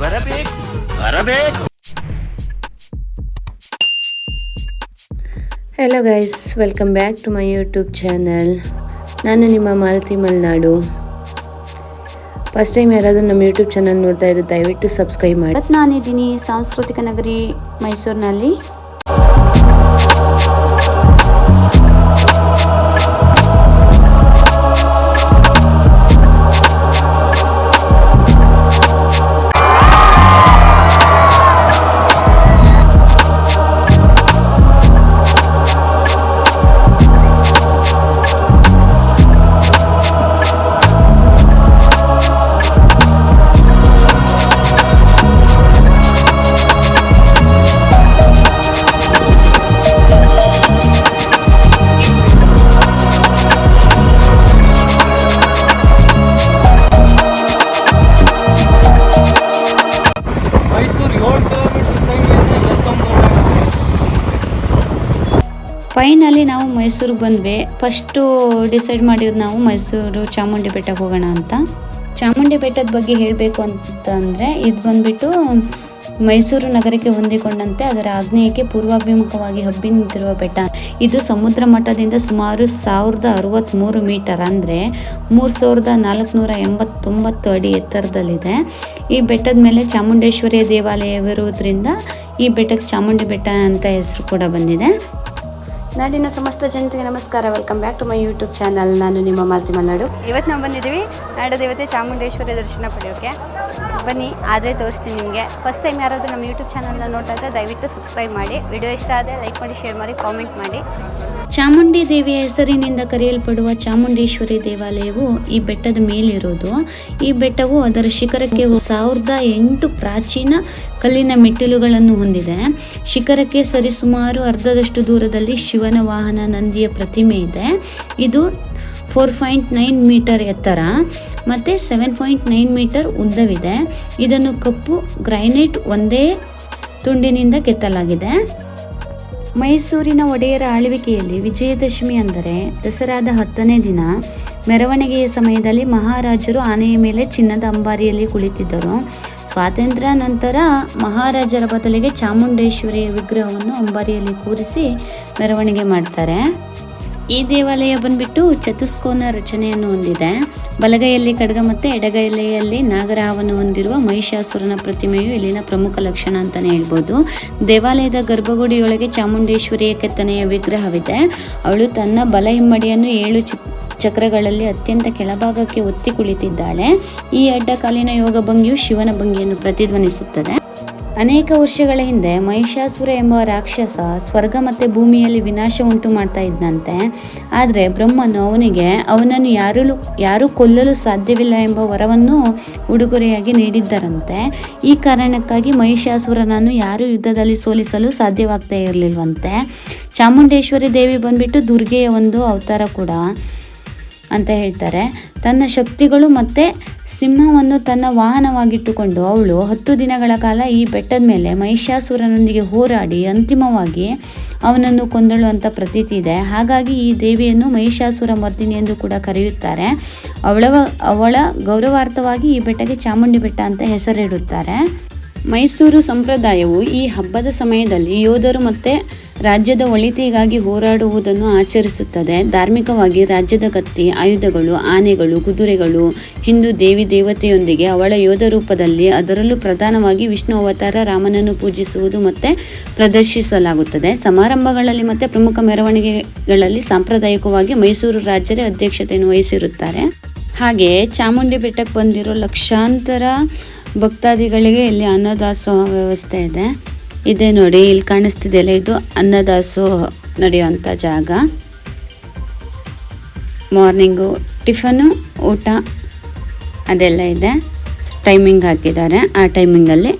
ಬರಬೇಕು. Hello guys, welcome back to my YouTube channel. ನಾನು ನಿಮ್ಮ ಮಾಲತಿ ಮಲ್ನಾಡು. ಫಸ್ಟ್ ಟೈಮ್ ಯಾರಾದರೂ ನಮ್ಮ ಯೂಟ್ಯೂಬ್ ಚಾನಲ್ ನೋಡ್ತಾ ಇದ್ದು ದಯವಿಟ್ಟು ಸಬ್ಸ್ಕ್ರೈಬ್ ಮಾಡಿ. ನಾನಿದ್ದೀನಿ ಸಾಂಸ್ಕೃತಿಕ ನಗರಿ ಮೈಸೂರಿನಲ್ಲಿ. ಫೈನಲಿ ನಾವು ಮೈಸೂರಿಗೆ ಬಂದ್ವಿ. ಫಸ್ಟು ಡಿಸೈಡ್ ಮಾಡಿರೋದು ನಾವು ಮೈಸೂರು ಚಾಮುಂಡಿ ಬೆಟ್ಟಕ್ಕೆ ಹೋಗೋಣ ಅಂತ. ಚಾಮುಂಡಿ ಬೆಟ್ಟದ ಬಗ್ಗೆ ಹೇಳಬೇಕು ಅಂತಂದರೆ ಇದು ಬಂದ್ಬಿಟ್ಟು ಮೈಸೂರು ನಗರಕ್ಕೆ ಹೊಂದಿಕೊಂಡಂತೆ ಅದರ ಆಗ್ನೇಯಕ್ಕೆ ಪೂರ್ವಾಭಿಮುಖವಾಗಿ ಹಬ್ಬಿ ನಿಂತಿರುವ ಬೆಟ್ಟ. ಇದು ಸಮುದ್ರ ಮಟ್ಟದಿಂದ ಸುಮಾರು 1063 ಮೀಟರ್ ಅಂದರೆ 3489 ಅಡಿ ಎತ್ತರದಲ್ಲಿದೆ. ಈ ಬೆಟ್ಟದ ಮೇಲೆ ಚಾಮುಂಡೇಶ್ವರಿಯ ದೇವಾಲಯವಿರುವುದರಿಂದ ಈ ಬೆಟ್ಟಕ್ಕೆ ಚಾಮುಂಡಿ ಬೆಟ್ಟ ಅಂತ ಹೆಸರು ಕೂಡ ಬಂದಿದೆ. ನಾಡಿನ ಸಮಸ್ತ ಜನತೆಗೆ ನಮಸ್ಕಾರ. Welcome back to my YouTube channel. ನಾನು ನಿಮ್ಮ ಮಾಲತಿ ಮಲ್ನಾಡು. ಇವತ್ತು ನಾವು ಬಂದಿದ್ದೀವಿ ನಾಡದೇವತೆ ಚಾಮುಂಡೇಶ್ವರಿ ದರ್ಶನ ಪಡೆಯೋಕ್ಕೆ. ಬನ್ನಿ, ಆದರೆ ತೋರಿಸ್ತೀನಿ ನಿಮಗೆ. ಫಸ್ಟ್ ಟೈಮ್ ಯಾರಾದರೂ ನಮ್ಮ ಯೂಟ್ಯೂಬ್ ಚಾನಲ್ನ ನೋಡ್ತಾ ಇದ್ದರೆ ದಯವಿಟ್ಟು ಸಬ್ಸ್ಕ್ರೈಬ್ ಮಾಡಿ. ವಿಡಿಯೋ ಇಷ್ಟ ಆದರೆ ಲೈಕ್ ಮಾಡಿ, ಶೇರ್ ಮಾಡಿ, ಕಾಮೆಂಟ್ ಮಾಡಿ. ಚಾಮುಂಡಿ ದೇವಿಯ ಹೆಸರಿನಿಂದ ಕರೆಯಲ್ಪಡುವ ಚಾಮುಂಡೇಶ್ವರಿ ದೇವಾಲಯವು ಈ ಬೆಟ್ಟದ ಮೇಲಿರುವುದು. ಈ ಬೆಟ್ಟವು ಅದರ ಶಿಖರಕ್ಕೆ 1008 ಪ್ರಾಚೀನ ಕಲ್ಲಿನ ಮೆಟ್ಟಿಲುಗಳನ್ನು ಹೊಂದಿದೆ. ಶಿಖರಕ್ಕೆ ಸರಿಸುಮಾರು ಅರ್ಧದಷ್ಟು ದೂರದಲ್ಲಿ ಶಿವನ ವಾಹನ ನಂದಿಯ ಪ್ರತಿಮೆ ಇದೆ. ಇದು 4.9 ಮೀಟರ್ ಎತ್ತರ ಮತ್ತು 7.9 ಮೀಟರ್ ಉದ್ದವಿದೆ. ಇದನ್ನು ಕಪ್ಪು ಗ್ರೈನೇಟ್ ಒಂದೇ ತುಂಡಿನಿಂದ ಕೆತ್ತಲಾಗಿದೆ. ಮೈಸೂರಿನ ಒಡೆಯರ ಆಳ್ವಿಕೆಯಲ್ಲಿ ವಿಜಯದಶಮಿ ಅಂದರೆ ದಸರಾದ 10ನೇ ದಿನ ಮೆರವಣಿಗೆಯ ಸಮಯದಲ್ಲಿ ಮಹಾರಾಜರು ಆನೆಯ ಮೇಲೆ ಚಿನ್ನದ ಅಂಬಾರಿಯಲ್ಲಿ ಕುಳಿತಿದ್ದರು. ಸ್ವಾತಂತ್ರ್ಯ ನಂತರ ಮಹಾರಾಜರ ಬದಲಿಗೆ ಚಾಮುಂಡೇಶ್ವರಿಯ ವಿಗ್ರಹವನ್ನು ಅಂಬಾರಿಯಲ್ಲಿ ಕೂರಿಸಿ ಮೆರವಣಿಗೆ ಮಾಡ್ತಾರೆ. ಈ ದೇವಾಲಯ ಬಂದ್ಬಿಟ್ಟು ಚತುಷ್ಕೋನ ರಚನೆಯನ್ನು ಹೊಂದಿದೆ. ಬಲಗೈಯಲ್ಲಿ ಖಡ್ಗ ಮತ್ತು ಎಡಗೈಯಲ್ಲಿ ನಾಗರಹಾವನ್ನು ಹೊಂದಿರುವ ಮಹಿಷಾಸುರನ ಪ್ರತಿಮೆಯು ಇಲ್ಲಿನ ಪ್ರಮುಖ ಲಕ್ಷಣ ಅಂತಲೇ ಹೇಳ್ಬೋದು. ದೇವಾಲಯದ ಗರ್ಭಗುಡಿಯೊಳಗೆ ಚಾಮುಂಡೇಶ್ವರಿಯ ಕೆತ್ತನೆಯ ವಿಗ್ರಹವಿದೆ. ಅವಳು ತನ್ನ ಬಲ ಹಿಮ್ಮಡಿಯನ್ನು 7 ಚಕ್ರಗಳಲ್ಲಿ ಅತ್ಯಂತ ಕೆಳಭಾಗಕ್ಕೆ ಒತ್ತಿ ಕುಳಿತಿದ್ದಾಳೆ. ಈ ಅಡ್ಡಕಾಲಿನ ಯೋಗ ಭಂಗಿಯು ಶಿವನ ಭಂಗಿಯನ್ನು ಪ್ರತಿಧ್ವನಿಸುತ್ತದೆ. ಅನೇಕ ವರ್ಷಗಳ ಹಿಂದೆ ಮಹಿಷಾಸುರ ಎಂಬ ರಾಕ್ಷಸ ಸ್ವರ್ಗ ಮತ್ತು ಭೂಮಿಯಲ್ಲಿ ವಿನಾಶ ಉಂಟು ಮಾಡ್ತಾ ಇದ್ದಂತೆ. ಆದರೆ ಬ್ರಹ್ಮನು ಅವನನ್ನು ಯಾರೂ ಕೊಲ್ಲಲು ಸಾಧ್ಯವಿಲ್ಲ ಎಂಬ ವರವನ್ನು ಉಡುಗೊರೆಯಾಗಿ ನೀಡಿದ್ದರಂತೆ. ಈ ಕಾರಣಕ್ಕಾಗಿ ಮಹಿಷಾಸುರನನ್ನು ಯಾರೂ ಯುದ್ಧದಲ್ಲಿ ಸೋಲಿಸಲು ಸಾಧ್ಯವಾಗ್ತಾ ಇರಲಿಲ್ವಂತೆ. ಚಾಮುಂಡೇಶ್ವರಿ ದೇವಿ ಬಂದ್ಬಿಟ್ಟು ದುರ್ಗೆಯ ಒಂದು ಅವತಾರ ಕೂಡ ಅಂತ ಹೇಳ್ತಾರೆ. ತನ್ನ ಶಕ್ತಿಗಳು ಮತ್ತು ಸಿಂಹವನ್ನು ತನ್ನ ವಾಹನವಾಗಿಟ್ಟುಕೊಂಡು ಅವಳು 10 ದಿನಗಳ ಕಾಲ ಈ ಬೆಟ್ಟದ ಮೇಲೆ ಮಹಿಷಾಸುರನೊಂದಿಗೆ ಹೋರಾಡಿ ಅಂತಿಮವಾಗಿ ಅವನನ್ನು ಕೊಂದಳು ಅಂತ ಪ್ರತೀತಿ ಇದೆ. ಹಾಗಾಗಿ ಈ ದೇವಿಯನ್ನು ಮಹಿಷಾಸುರ ಮರ್ದಿನಿ ಎಂದು ಕೂಡ ಕರೆಯುತ್ತಾರೆ. ಅವಳ ಗೌರವಾರ್ಥವಾಗಿ ಈ ಬೆಟ್ಟಕ್ಕೆ ಚಾಮುಂಡಿ ಬೆಟ್ಟ ಅಂತ ಹೆಸರಿಡುತ್ತಾರೆ. ಮೈಸೂರು ಸಂಪ್ರದಾಯವು ಈ ಹಬ್ಬದ ಸಮಯದಲ್ಲಿ ಯೋಧರು ಮತ್ತು ರಾಜ್ಯದ ಒಳಿತಿಗಾಗಿ ಹೋರಾಡುವುದನ್ನು ಆಚರಿಸುತ್ತದೆ. ಧಾರ್ಮಿಕವಾಗಿ ರಾಜ್ಯದ ಕತ್ತಿ, ಆಯುಧಗಳು, ಆನೆಗಳು, ಕುದುರೆಗಳು, ಹಿಂದೂ ದೇವಿ ದೇವತೆಯೊಂದಿಗೆ ಅವಳ ಯೋಧ ರೂಪದಲ್ಲಿ, ಅದರಲ್ಲೂ ಪ್ರಧಾನವಾಗಿ ವಿಷ್ಣು ಅವತಾರ ರಾಮನನ್ನು ಪೂಜಿಸುವುದು ಮತ್ತು ಪ್ರದರ್ಶಿಸಲಾಗುತ್ತದೆ. ಸಮಾರಂಭಗಳಲ್ಲಿ ಮತ್ತು ಪ್ರಮುಖ ಮೆರವಣಿಗೆಗಳಲ್ಲಿ ಸಾಂಪ್ರದಾಯಿಕವಾಗಿ ಮೈಸೂರು ರಾಜ್ಯರೇ ಅಧ್ಯಕ್ಷತೆಯನ್ನು ವಹಿಸಿರುತ್ತಾರೆ. ಹಾಗೆ ಚಾಮುಂಡಿ ಬೆಟ್ಟಕ್ಕೆ ಬಂದಿರೋ ಲಕ್ಷಾಂತರ ಭಕ್ತಾದಿಗಳಿಗೆ ಇಲ್ಲಿ ಅನ್ನದಾಸೋಹ ವ್ಯವಸ್ಥೆ ಇದೆ. ಇದೆ ನೋಡಿ, ಇಲ್ಲಿ ಕಾಣಿಸ್ತಿದೆಯಲ್ಲ, ಇದು ಅನ್ನದಾಸೋಹ ನಡೆಯುವಂಥ ಜಾಗ. ಮಾರ್ನಿಂಗು ಟಿಫನು, ಊಟ ಅದೆಲ್ಲ ಇದೆ. ಟೈಮಿಂಗ್ ಹಾಕಿದ್ದಾರೆ. ಆ ಟೈಮಿಂಗಲ್ಲಿ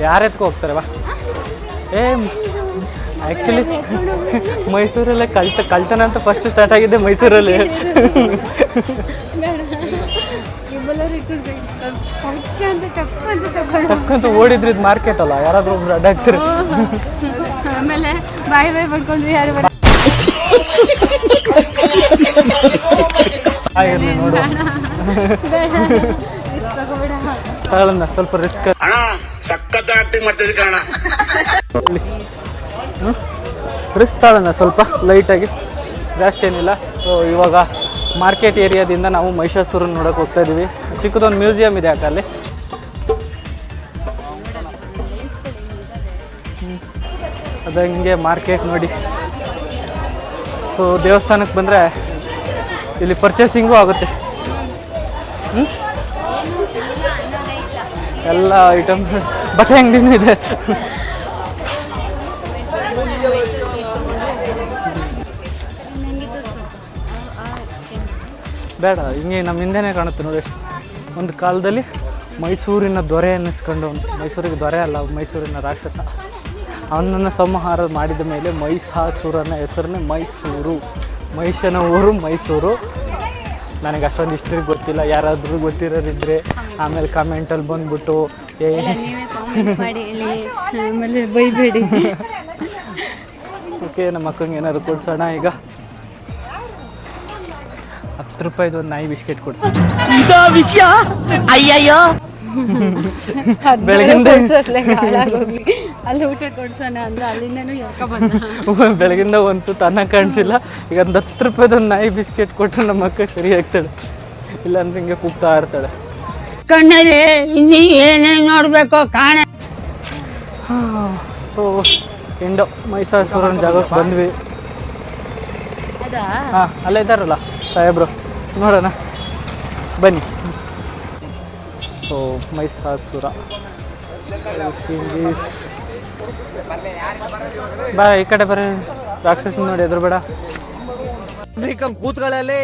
ಯಾರು ಎತ್ಕೊ ಹೋಗ್ತಾರೆ ಬಾ. ಆ್ಯಕ್ಚುಲಿ ಮೈಸೂರಲ್ಲೇ ಕಳ್ತನ ಅಂತ ಫಸ್ಟ್ ಸ್ಟಾರ್ಟ್ ಆಗಿದೆ ಮೈಸೂರಲ್ಲಿ. ಟಕ್ಕಂತ ಓಡಿದ್ರಿ ಮಾರ್ಕೆಟ್ ಅಲ್ಲ, ಯಾರಾದ್ರೂ ಒಬ್ರು ಅಡ್ಡಾಗ್ತಾರೆ. ಆಮೇಲೆ ಬಾಯಿ ಪಡ್ಕೊಂಡ್ರಿ ಯಾರು ಆಗಿರ್ಲಿ ನೋಡು. ಹಾಳಾಗೋಬೇಡ. ತಗೊಳ್ಳೋಣ ಸ್ವಲ್ಪ ರಿಸ್ಕ್. ಸಖತ್ ಆಕ್ಟಿಂಗ್ ಮಾಡ್ತಿದ್ದೆ ಕಾರಣ ರಿಸ್ಕ್ ತಗೊಳ್ಳೋಣ ಸ್ವಲ್ಪ ಲೈಟಾಗಿ, ಜಾಸ್ತಿ ಏನಿಲ್ಲ. ಸೊ ಇವಾಗ ಮಾರ್ಕೆಟ್ ಏರಿಯಾದಿಂದ ನಾವು ಮಹಿಷಾಸುರನ ನೋಡೋಕೆ ಹೋಗ್ತಾ ಇದ್ದೀವಿ. ಚಿಕ್ಕದೊಂದು ಮ್ಯೂಸಿಯಂ ಇದೆ ಅಲ್ಲಿ. ಅದು ಹಿಂಗೆ ಮಾರ್ಕೆಟ್ ನೋಡಿ. ಸೊ ದೇವಸ್ಥಾನಕ್ಕೆ ಬಂದರೆ ಇಲ್ಲಿ ಪರ್ಚೇಸಿಂಗು ಆಗುತ್ತೆ. ಎಲ್ಲ ಐಟಮ್ ಬಟ್ಟೆ ಅಂಗಡಿನೂ ಇದೆ. ಬೇಡ, ಹಿಂಗೆ ನಮ್ಮ ಹಿಂದೆನೇ ಕಾಣುತ್ತೆ ನೋಡಿ. ಒಂದು ಕಾಲದಲ್ಲಿ ಮೈಸೂರಿನ ದೊರೆ ಅನ್ನಿಸ್ಕೊಂಡು, ಮೈಸೂರಿಗೆ ದೊರೆ ಅಲ್ಲ, ಮೈಸೂರಿನ ರಾಕ್ಷಸ, ಅವನನ್ನು ಸಂಹಾರ ಮಾಡಿದ ಮೇಲೆ ಮಹಿಷಾಸುರನ ಹೆಸರನ್ನೇ ಮೈಸೂರು, ಮಹಿಷನ ಊರು ಮೈಸೂರು. ನನಗೆ ಅಷ್ಟೊಂದು ಹಿಸ್ಟ್ರಿ ಗೊತ್ತಿಲ್ಲ, ಯಾರಾದರೂ ಗೊತ್ತಿರೋರಿದ್ದರೆ ಆಮೇಲೆ ಕಾಮೆಂಟಲ್ಲಿ ಬಂದುಬಿಟ್ಟು ನೀವೇ ಕಾಮೆಂಟ್ ಮಾಡಿ ಹೇಳಿ, ಆಮೇಲೆ ಬೈಬೇಡಿ. ಓಕೆ, ನಮ್ಮ ಅಕ್ಕಂಗೆ ಏನಾದ್ರು ಕೊಡ್ಸೋಣ. ಈಗ 10 ರೂಪಾಯಿದು ಒಂದು ನಾಯಿ ಬಿಸ್ಕೆಟ್ ಕೊಡ್ಸೋಣ. ಬೆಳಗಿಂದ ಹಾಳಾಗೋಗ್ಲಿ, ಅಲ್ಲಿ ಊಟ ಕೊಡ್ಸೋಣ ಅಂದ್ರೆ ಅಲ್ಲಿಂದನೂ ಯಾಕೆ ಬಂದ. ಬೆಳಗಿಂದ ಒಂದು ತನ್ನ ಕಾಣಿಸಿಲ್ಲ. ಈಗ ಒಂದು 10 ರೂಪಾಯಿದು ಒಂದು ನಾಯಿ ಬಿಸ್ಕೆಟ್ ಕೊಟ್ಟರೆ ನಮ್ಮ ಅಕ್ಕ ಸರಿ ಆಗ್ತಾಳೆ, ಇಲ್ಲಾಂದ್ರೆ ಹಿಂಗೆ ಕೂಗ್ತಾ ಇರ್ತಾಳೆ. ಕಣ್ಣಲ್ಲಿ ಇನ್ನೀ ಏನೇನು ನೋಡಬೇಕೋ ಕಾಣ. ಸೊ ಎಂಡೋ ಮಹಿಷಾಸುರನ ಜಾಗಕ್ಕೆ ಬಂದ್ವಿ. ಹಾಂ, ಅಲ್ಲೇ ಇದ್ದಾರಲ್ಲ ಸಾಹೇಬ್ರು, ನೋಡೋಣ ಬನ್ನಿ. ಸೊ ಮಹಿಷಾಸುರ ಬಾ, ಈ ಕಡೆ ಬರ್ರಿ. ರಾಕ್ಷಸ ನೋಡಿ ಎದುರು ಬೇಡ. ಕೂತ್ಗಳಲ್ಲಿ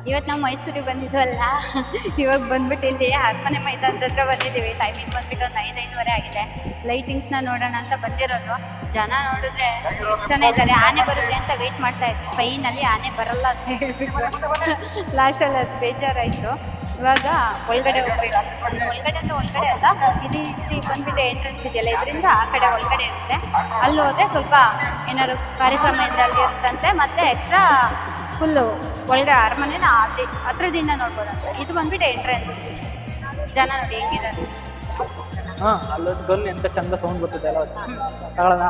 ಇವತ್ತು ನಾವು ಮೈಸೂರಿಗೆ ಬಂದಿದ್ವಲ್ಲ, ಇವಾಗ ಬಂದ್ಬಿಟ್ಟು ಇಲ್ಲಿ ಅರಮನೆ ಮೈದಾನದ ಹತ್ರ ಬಂದಿದ್ದೀವಿ. ಟೈಮಿಂಗ್ ಬಂದ್ಬಿಟ್ಟು ಒಂದು 5-5:30 ಆಗಿದೆ. ಲೈಟಿಂಗ್ಸ್ನ ನೋಡೋಣ ಅಂತ ಬಂದಿರೋದು. ಜನ ನೋಡಿದ್ರೆ ಎಷ್ಟು ಜನ ಇದ್ದಾರೆ. ಆನೆ ಬರುತ್ತೆ ಅಂತ ವೆಯ್ಟ್ ಮಾಡ್ತಾ ಇದ್ವಿ. ಫೈನಲ್ಲಿ ಆನೆ ಬರಲ್ಲ ಅಂತ ಹೇಳ್ಬಿಟ್ಟು ಲಾಸ್ಟಲ್ಲಿ ಅದು ಬೇಜಾರಾಯಿತು. ಇವಾಗ ಒಳಗಡೆ ಹೋಗ್ಬೇಕು. ಒಳಗಡೆ ಅಂದರೆ ಒಳಗಡೆ ಅಲ್ಲ, ಇದು ಬಂದ್ಬಿಟ್ಟು ಎಂಟ್ರೆನ್ಸ್ ಇದೆಯಲ್ಲ, ಇದರಿಂದ ಆ ಕಡೆ ಒಳಗಡೆ ಇರುತ್ತೆ. ಅಲ್ಲಿ ಹೋದರೆ ಸ್ವಲ್ಪ ಏನಾದ್ರು ಕಾರ್ಯಕ್ರಮ ಇದರಲ್ಲಿ ಇರುತ್ತಂತೆ. ಮತ್ತು ಎಕ್ಸ್ಟ್ರಾ ಫುಲ್ಲು ಒಳಗೆ ಅರಮನೆನ ಅಲ್ಲಿ ಹತ್ರದಿಂದ ನೋಡ್ಬೋದಂತೆ. ಇದು ಬಂದ್ಬಿಟ್ಟು ಎಂಟ್ರೆನ್ಸ್. ಜನ ನೋಡಿ ಹೆಂಗಿದ್ದಾರೆ. ಹಾಂ, ಅಲ್ಲೊಂದು ಗನ್ ಎಂತ ಚಂದ ಸೌಂಡ್ ಬರ್ತದೆ ಅಲ್ಲ, ತಗೊಳ್ಳೋಣ.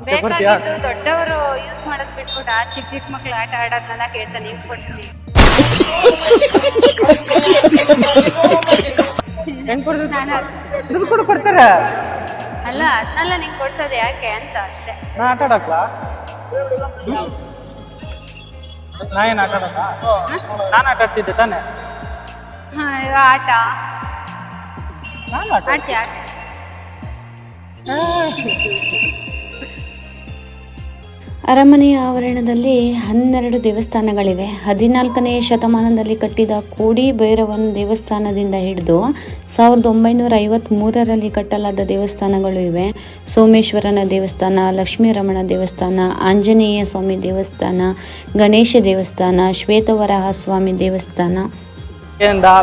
ಬೇಕಾಗಿದ್ದು ದೊಡ್ಡವರು ಯೂಸ್ ಮಾಡೋದು ಬಿಟ್ಬಿಟ್ಟು ಆ ಚಿಕ್ಕ ಚಿಕ್ಕ ಮಕ್ಳು ಆಟ ಆಡೋದನ್ನೆಲ್ಲ ಕೇಳ್ತಾನೆ. ನೀವು ಕೊಡ್ತೀನಿ ಹೆಂಗೆ ಕೊಡ್ತೀವಿ? ನಾನು ದುಡ್ಡು ಕೂಡ ಕೊಡ್ತಾರೆ. ಅಲ್ಲ, ಅದನ್ನೆಲ್ಲ ನಿಂಗೆ ಕೊಡ್ಸೋದು ಯಾಕೆ ಅಂತ ಅಷ್ಟೇ. ನಾ ಆಟ ಆಡಕ್ಲಾ? ನಾ ಏನು ಆಟ ಆಡಲ್ಲ? ನಾನು ಆಟ ಆಡ್ತಿದ್ದೆ ತಾನೆ. ಹಾಂ, ಇವಾಗ ಆಟ ನಾನು ಆಟ ಆಡ್ತೀಯ? ಅರಮನೆಯ ಆವರಣದಲ್ಲಿ 12 ದೇವಸ್ಥಾನಗಳಿವೆ. 14ನೇ ಶತಮಾನದಲ್ಲಿ ಕಟ್ಟಿದ ಕೋಡಿ ಭೈರವನ ದೇವಸ್ಥಾನದಿಂದ ಹಿಡಿದು 1953ರಲ್ಲಿ ಕಟ್ಟಲಾದ ದೇವಸ್ಥಾನಗಳು ಇವೆ. ಸೋಮೇಶ್ವರನ ದೇವಸ್ಥಾನ, ಲಕ್ಷ್ಮೀರಮಣ ದೇವಸ್ಥಾನ, ಆಂಜನೇಯ ಸ್ವಾಮಿ ದೇವಸ್ಥಾನ, ಗಣೇಶ ದೇವಸ್ಥಾನ, ಶ್ವೇತವರಾಹ ಸ್ವಾಮಿ ದೇವಸ್ಥಾನ.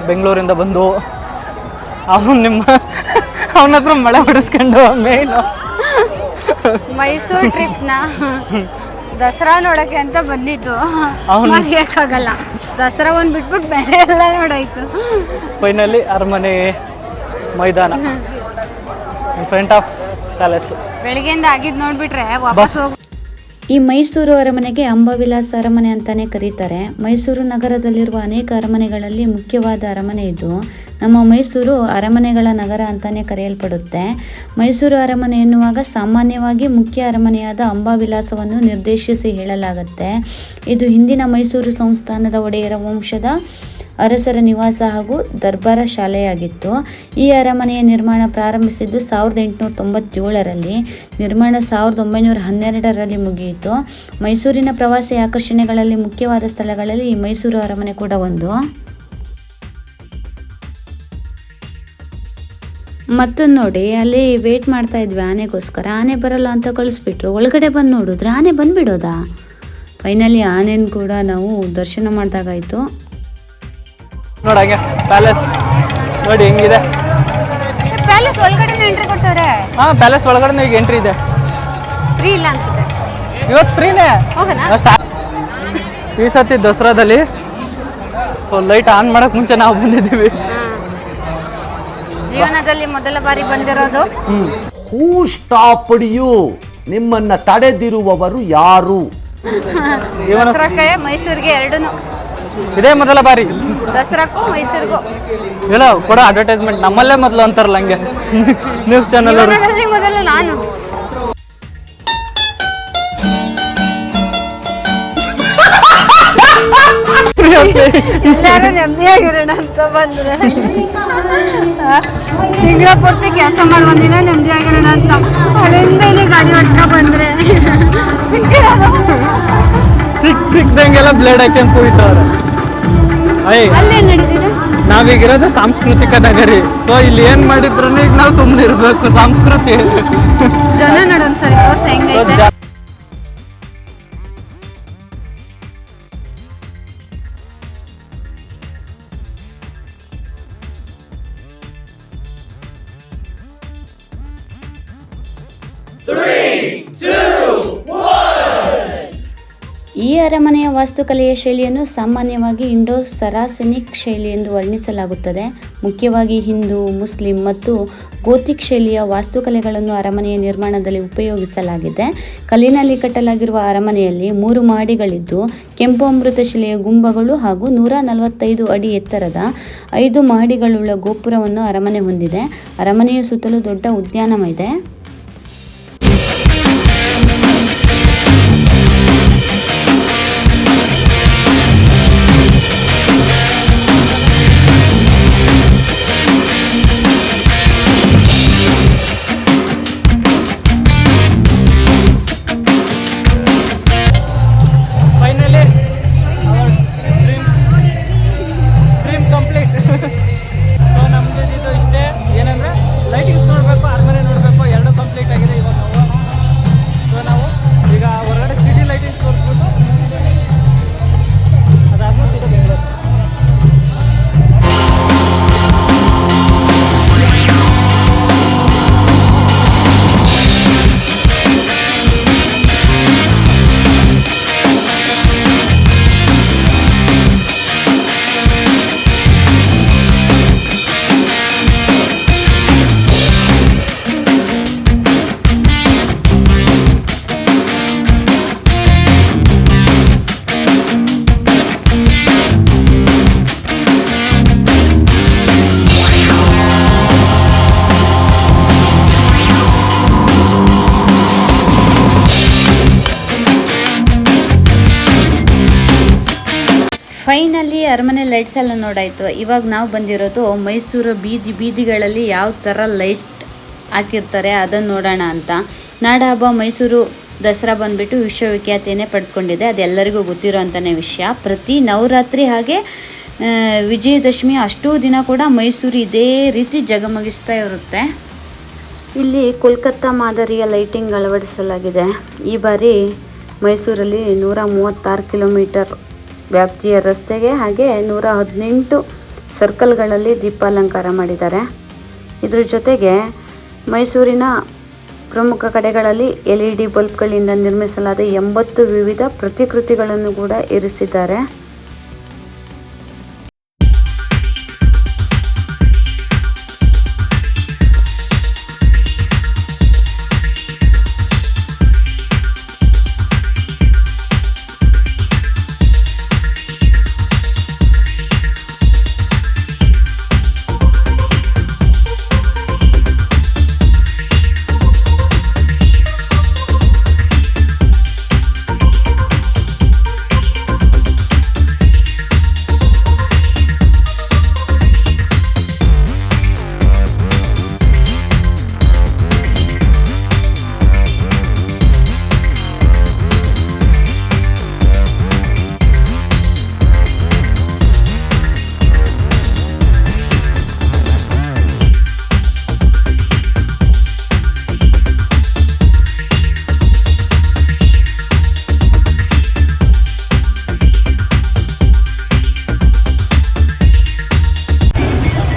ಬೆಂಗಳೂರಿಂದ ಬಂದು ಅವನ ಹತ್ರ ಮಳೆ ಹೊಡಿಸ್ಕೊಂಡು ಮೇನು ಮೈಸೂರು ಟ್ರಿಪ್ನ ದಸರಾ ನೋಡೋಕ್ಕೆ ಅಂತ ಬಂದಿದ್ದು. ಮರೆಯೋಕ್ಕಾಗಲ್ಲ. ದಸರಾ ಒಂದು ಬಿಟ್ಬಿಟ್ಟು ಬೇರೆ ಎಲ್ಲ ನೋಡಾಯ್ತು. ಫೈನಲಿ ಅರಮನೆ ಮೈದಾನ ಇನ್ ಫ್ರಂಟ್ ಆಫ್ ಪ್ಯಾಲೇಸ್. ಬೆಳಗ್ಗೆಯಿಂದ ಆಗಿದ್ದು ನೋಡ್ಬಿಟ್ರೆ ವಾಪಸ್ ಹೋಗಿ. ಈ ಮೈಸೂರು ಅರಮನೆಗೆ ಅಂಬಾವಿಲಾಸ ಅರಮನೆ ಅಂತಾನೆ ಕರೀತಾರೆ. ಮೈಸೂರು ನಗರದಲ್ಲಿರುವ ಅನೇಕ ಅರಮನೆಗಳಲ್ಲಿ ಮುಖ್ಯವಾದ ಅರಮನೆ ಇದು. ನಮ್ಮ ಮೈಸೂರು ಅರಮನೆಗಳ ನಗರ ಅಂತಾನೆ ಕರೆಯಲ್ಪಡುತ್ತೆ. ಮೈಸೂರು ಅರಮನೆ ಎನ್ನುವಾಗ ಸಾಮಾನ್ಯವಾಗಿ ಮುಖ್ಯ ಅರಮನೆಯಾದ ಅಂಬಾವಿಲಾಸವನ್ನು ನಿರ್ದೇಶಿಸಿ ಹೇಳಲಾಗುತ್ತೆ. ಇದು ಹಿಂದಿನ ಮೈಸೂರು ಸಂಸ್ಥಾನದ ಒಡೆಯರ ವಂಶದ ಅರಸರ ನಿವಾಸ ಹಾಗೂ ದರ್ಬಾರ ಶಾಲೆಯಾಗಿತ್ತು. ಈ ಅರಮನೆಯ ನಿರ್ಮಾಣ ಪ್ರಾರಂಭಿಸಿದ್ದು 1897ರಲ್ಲಿ. ನಿರ್ಮಾಣ 1912ರಲ್ಲಿ ಮುಗಿಯಿತು. ಮೈಸೂರಿನ ಪ್ರವಾಸಿ ಆಕರ್ಷಣೆಗಳಲ್ಲಿ ಮುಖ್ಯವಾದ ಸ್ಥಳಗಳಲ್ಲಿ ಈ ಮೈಸೂರು ಅರಮನೆ ಕೂಡ ಒಂದು. ಮತ್ತೊಂದು ನೋಡಿ, ಅಲ್ಲಿ ವೇಟ್ ಮಾಡ್ತಾ ಇದ್ವಿ ಆನೆಗೋಸ್ಕರ. ಆನೆ ಬರಲ್ಲ ಅಂತ ಕಳಿಸ್ಬಿಟ್ರು. ಒಳಗಡೆ ಬಂದು ನೋಡಿದ್ರೆ ಆನೆ ಬಂದುಬಿಡೋದಾ? ಫೈನಲಿ ಆನೆನ ಕೂಡ ನಾವು ದರ್ಶನ ಮಾಡಿದಾಗಾಯಿತು. ನೋಡಂಗೆ ಪ್ಯಾಲೇಸ್ ನೋಡಿ ಹೆಂಗಿದೆ. ಪ್ಯಾಲೇಸ್ ಒಳಗಡೆ ಎಂಟ್ರಿ ಕೊಡ್ತಾರೆ. ಹಾಂ, ಪ್ಯಾಲೇಸ್ ಒಳಗಡೆ ಈಗ ಎಂಟ್ರಿ ಇದೆ. ಫ್ರೀ ಇಲ್ಲ ಅನ್ಸುತ್ತೆ. ಇವತ್ತು ಫ್ರೀನೇ. ಹೋಗೋಣ. ಈ ಸತಿ ದಸರಾದಲ್ಲಿ ಲೈಟ್ ಆನ್ ಮಾಡಕ್ ಮುಂಚೆ ನಾವು ಬಂದಿದ್ದೀವಿ. ಜೀವನದಲ್ಲಿ ಮೊದಲ ಬಾರಿ ಬಂದಿರೋದು. ಹೂ ಸ್ಟಾಪ್ಡ್ ಯು? ನಿಮ್ಮನ್ನ ತಡೆದಿರುವವರು ಯಾರು? ದಸರಾಕ್ಕೆ ಮೈಸೂರಿಗೆ ಎರಡೂನು. ಇದೇ ಮೊದಲ ಬಾರಿ ದಸರಾಕ್ಕೂ ಮೈಸೂರಿಗೂ. ಇಲ್ಲ ಕೂಡ ಅಡ್ವರ್ಟೈಸ್ಮೆಂಟ್ ನಮ್ಮಲ್ಲೇ ಮೊದಲು ಅಂತಾರಲ್ಲ ಹಂಗೆ ನ್ಯೂಸ್ ಚಾನಲ್ ಅವರು. ಜೀವನದಲ್ಲಿ ಮೊದಲು ನಾನು. ಎಲ್ಲರೂ ನೆಮ್ಮದಿಯಾಗಿರೋಣ ಅಂತ ಬಂದ್ರೆ ತಿಂಗಳ ಪೂರ್ತಿ ಕೆಲಸ ಮಾಡಿ ಒಂದಿನ ನೆಮ್ಮದಿಯಾಗಿರೋಣ ಅಂತ ಅಲ್ಲಿಂದ ಇಲ್ಲಿ ಗಾಡಿ ಹೊಡ್ಕೊ ಬಂದ್ರೆ ಸಿಕ್ದಂಗೆಲ್ಲ ಬ್ಲೇಡ್ ಹಾಕ್ಯಂತ ಹೋಯ್ತವ್ರೆ. ಅಲ್ಲೇ ನಡೀತಿದೆ. ನಾವೀಗಿರೋದು ಸಾಂಸ್ಕೃತಿಕ ನಗರಿ. ಸೊ ಇಲ್ಲಿ ಏನ್ ಮಾಡಿದ್ರು ಈಗ ನಾವು ಸುಮ್ಮನೆ ಇರ್ಬೇಕು. ಸಂಸ್ಕೃತಿ ಜನ ನೋಡೊಂದ್ಸರಿ ತೋರ್ಸ ಹೆಂಗೈತೆ. ಈ ಅರಮನೆಯ ವಾಸ್ತುಕಲೆಯ ಶೈಲಿಯನ್ನು ಸಾಮಾನ್ಯವಾಗಿ ಇಂಡೋ ಸರಾಸೆನಿಕ್ ಶೈಲಿ ಎಂದು ವರ್ಣಿಸಲಾಗುತ್ತದೆ. ಮುಖ್ಯವಾಗಿ ಹಿಂದೂ, ಮುಸ್ಲಿಂ ಮತ್ತು ಗೋಥಿಕ್ ಶೈಲಿಯ ವಾಸ್ತುಕಲೆಗಳನ್ನು ಅರಮನೆಯ ನಿರ್ಮಾಣದಲ್ಲಿ ಉಪಯೋಗಿಸಲಾಗಿದೆ. ಕಲ್ಲಿನಲ್ಲಿ ಕಟ್ಟಲಾಗಿರುವ ಅರಮನೆಯಲ್ಲಿ 3 ಮಹಡಿಗಳಿದ್ದು, ಕೆಂಪು ಅಮೃತಶಿಲೆಯ ಗುಂಬಗಳು ಹಾಗೂ 145 ಅಡಿ ಎತ್ತರದ 5 ಮಹಡಿಗಳುಳ್ಳ ಗೋಪುರವನ್ನು ಅರಮನೆ ಹೊಂದಿದೆ. ಅರಮನೆಯ ಸುತ್ತಲೂ ದೊಡ್ಡ ಉದ್ಯಾನವಿದೆ. ಫೈನಲಿ ಅರಮನೆ ಲೈಟ್ಸ್ ಎಲ್ಲ ನೋಡಾಯಿತು. ಇವಾಗ ನಾವು ಬಂದಿರೋದು ಮೈಸೂರು ಬೀದಿಗಳಲ್ಲಿ ಯಾವ ಥರ ಲೈಟ್ ಹಾಕಿರ್ತಾರೆ ಅದನ್ನು ನೋಡೋಣ ಅಂತ. ನಾಡಹಬ್ಬ ಮೈಸೂರು ದಸರಾ ಬಂದುಬಿಟ್ಟು ವಿಶ್ವವಿಖ್ಯಾತಿಯನ್ನೇ ಪಡ್ಕೊಂಡಿದೆ. ಅದೆಲ್ಲರಿಗೂ ಗೊತ್ತಿರೋ ಅಂಥನೇ ವಿಷಯ. ಪ್ರತಿ ನವರಾತ್ರಿ ಹಾಗೆ ವಿಜಯದಶಮಿ ಅಷ್ಟೂ ದಿನ ಕೂಡ ಮೈಸೂರು ಇದೇ ರೀತಿ ಜಗಮಗಿಸ್ತಾ ಇರುತ್ತೆ. ಇಲ್ಲಿ ಕೋಲ್ಕತ್ತಾ ಮಾದರಿಯ ಲೈಟಿಂಗ್ ಅಳವಡಿಸಲಾಗಿದೆ. ಈ ಬಾರಿ ಮೈಸೂರಲ್ಲಿ 136 ಕಿಲೋಮೀಟರ್ ವ್ಯಾಪ್ತಿಯ ರಸ್ತೆಗೆ ಹಾಗೆ 118 ಸರ್ಕಲ್ಗಳಲ್ಲಿ ದೀಪಾಲಂಕಾರ ಮಾಡಿದ್ದಾರೆ. ಇದ್ರ ಜೊತೆಗೆ ಮೈಸೂರಿನ ಪ್ರಮುಖ ಕಡೆಗಳಲ್ಲಿ LED ಬಲ್ಬ್ಗಳಿಂದ ನಿರ್ಮಿಸಲಾದ 80 ವಿವಿಧ ಪ್ರತಿಕೃತಿಗಳನ್ನು ಕೂಡ ಇರಿಸಿದ್ದಾರೆ.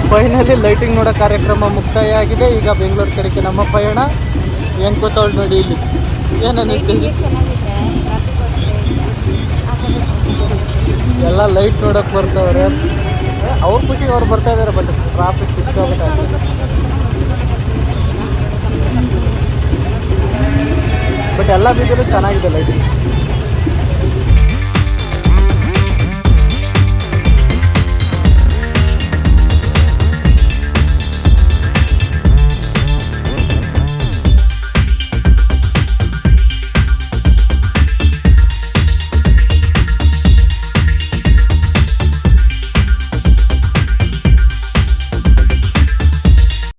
ಫೈನಲಿ ಲೈಟಿಂಗ್ ನೋಡೋ ಕಾರ್ಯಕ್ರಮ ಮುಕ್ತಾಯ ಆಗಿದೆ. ಈಗ ಬೆಂಗಳೂರು ಕಡೆಗೆ ನಮ್ಮ ಪಯಣ. ಏನು ಕೂತವಳು ನೋಡಿ ಇಲ್ಲಿ. ಏನು ಅನ್ನಿಸ್ತೀನಿ? ಎಲ್ಲ ಲೈಟ್ ನೋಡೋಕೆ ಬರ್ತವ್ರೆ. ಅವ್ರ ಖುಷಿಗೆ ಅವ್ರು ಬರ್ತಾ ಇದ್ದಾರೆ. But traffic ಸಿಕ್ಕಾಗುತ್ತೆ. ಬಟ್ ಎಲ್ಲ ಬೀದಿಯಲ್ಲೂ ಚೆನ್ನಾಗಿದೆ ಲೈಟಿಂಗ್.